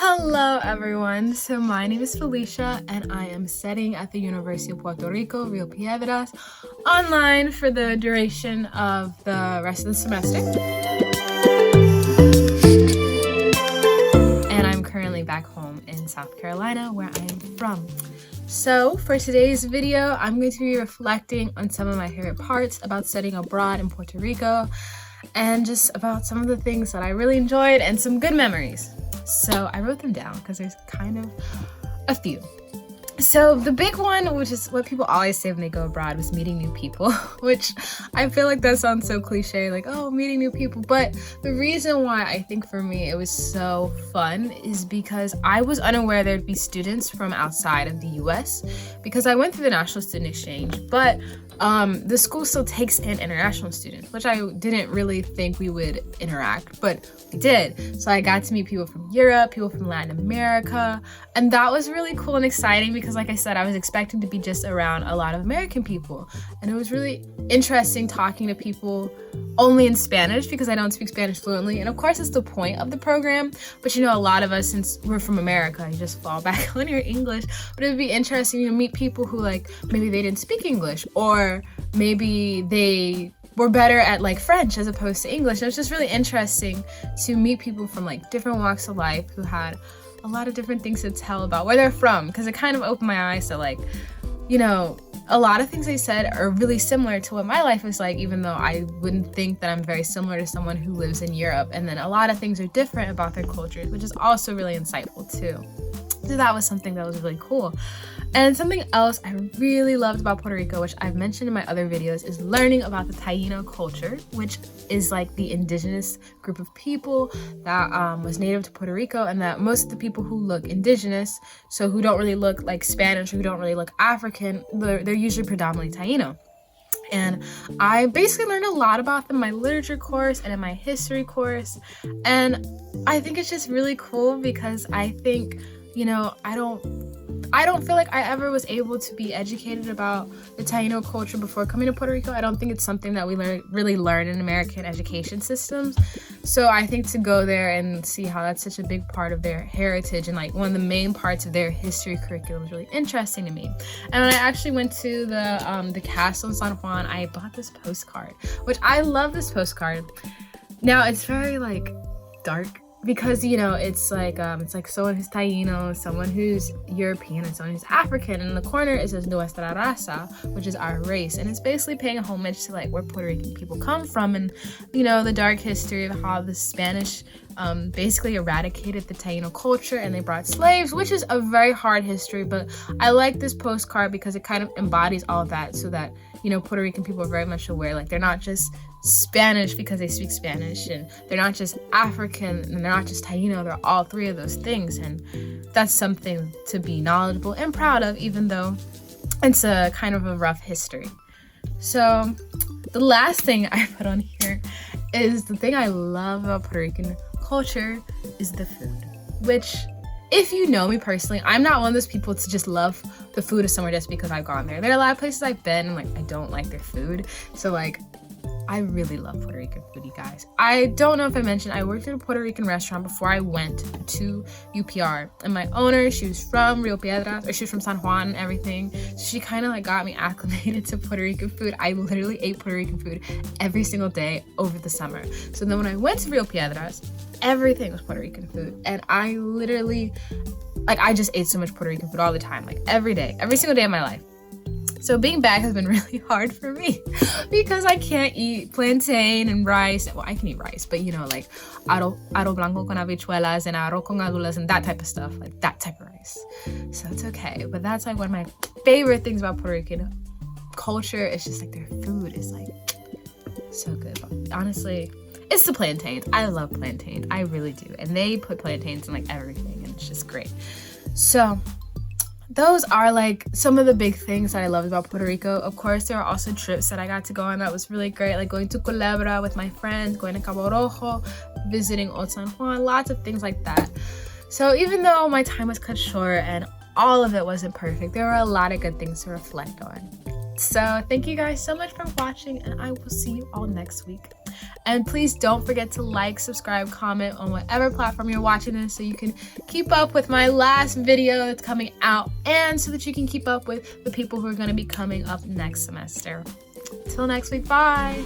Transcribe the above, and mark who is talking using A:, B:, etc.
A: Hello everyone, so my name is Felicia and I am studying at the University of Puerto Rico, Rio Piedras, online for the duration of the rest of the semester. And I'm currently back home in South Carolina where I am from. So for today's video, I'm going to be reflecting on some of my favorite parts about studying abroad in Puerto Rico and just about some of the things that I really enjoyed and some good memories. So I wrote them down because there's kind of a few. So the big one, which is what people always say when they go abroad, was meeting new people, which I feel like that sounds so cliche, like, oh, meeting new people. But the reason why I think for me it was so fun is because I was unaware there'd be students from outside of the US because I went through the National Student Exchange, but the school still takes in international students, which I didn't really think we would interact, but we did. So I got to meet people from Europe, people from Latin America, and that was really cool and exciting because, like I said, I was expecting to be just around a lot of American people, and it was really interesting talking to people only in Spanish because I don't speak Spanish fluently, and of course it's the point of the program, but you know, a lot of us, since we're from America, you just fall back on your English. But it would be interesting to meet people who, like, maybe they didn't speak English, or maybe they were better at like French as opposed to English. And it was just really interesting to meet people from like different walks of life who had a lot of different things to tell about where they're from, because it kind of opened my eyes to, like, you know, a lot of things they said are really similar to what my life is like, even though I wouldn't think that I'm very similar to someone who lives in Europe. And then a lot of things are different about their cultures, which is also really insightful too. So that was something that was really cool. And something else I really loved about Puerto Rico, which I've mentioned in my other videos, is learning about the Taino culture, which is like the indigenous group of people that was native to Puerto Rico, and that most of the people who look indigenous, so who don't really look like Spanish or who don't really look African, they're usually predominantly Taino. And I basically learned a lot about them in my literature course and in my history course. And I think it's just really cool because I think, you know, I don't feel like I ever was able to be educated about the Taino culture before coming to Puerto Rico. I don't think it's something that we really learn in American education systems. So I think to go there and see how that's such a big part of their heritage and like one of the main parts of their history curriculum is really interesting to me. And when I actually went to the castle in San Juan, I bought this postcard, which I love this postcard. Now it's very like dark, because, you know, it's like someone who's Taino, someone who's European, and someone who's African. And in the corner it says Nuestra Raza, which is our race. And it's basically paying a homage to like where Puerto Rican people come from, and, you know, the dark history of how the Spanish basically eradicated the Taino culture and they brought slaves, which is a very hard history. But I like this postcard because it kind of embodies all of that, so that, you know, Puerto Rican people are very much aware, like, they're not just Spanish because they speak Spanish, and they're not just African, and they're not just Taino, they're all three of those things. And that's something to be knowledgeable and proud of, even though it's a kind of a rough history. So the last thing I put on here is the thing I love about Puerto Rican culture is the food, which, if you know me personally, I'm not one of those people to just love the food of somewhere just because I've gone there. There are a lot of places I've been and like I don't like their food. So like, I really love Puerto Rican food, you guys. I don't know if I mentioned, I worked at a Puerto Rican restaurant before I went to UPR. And my owner, she was from Rio Piedras, or she was from San Juan and everything. So she kind of like got me acclimated to Puerto Rican food. I literally ate Puerto Rican food every single day over the summer. So then when I went to Rio Piedras, everything was Puerto Rican food. And I literally, like, I just ate so much Puerto Rican food all the time, like every day, every single day of my life. So being back has been really hard for me because I can't eat plantain and rice. Well, I can eat rice, but you know, like arroz blanco con habichuelas and arroz con adulas and that type of stuff, like that type of rice. So it's okay. But that's like one of my favorite things about Puerto Rican culture. It's just like their food is like so good. But honestly, it's the plantains. I love plantains. I really do. And they put plantains in like everything, and it's just great. So those are like some of the big things that I loved about Puerto Rico. Of course, there are also trips that I got to go on that was really great, like going to Culebra with my friends, going to Cabo Rojo, visiting Old San Juan, lots of things like that. So even though my time was cut short and all of it wasn't perfect, there were a lot of good things to reflect on. So thank you guys so much for watching, and I will see you all next week. And please don't forget to like, subscribe, comment on whatever platform you're watching this so you can keep up with my last video that's coming out and so that you can keep up with the people who are going to be coming up next semester. Till next week, bye!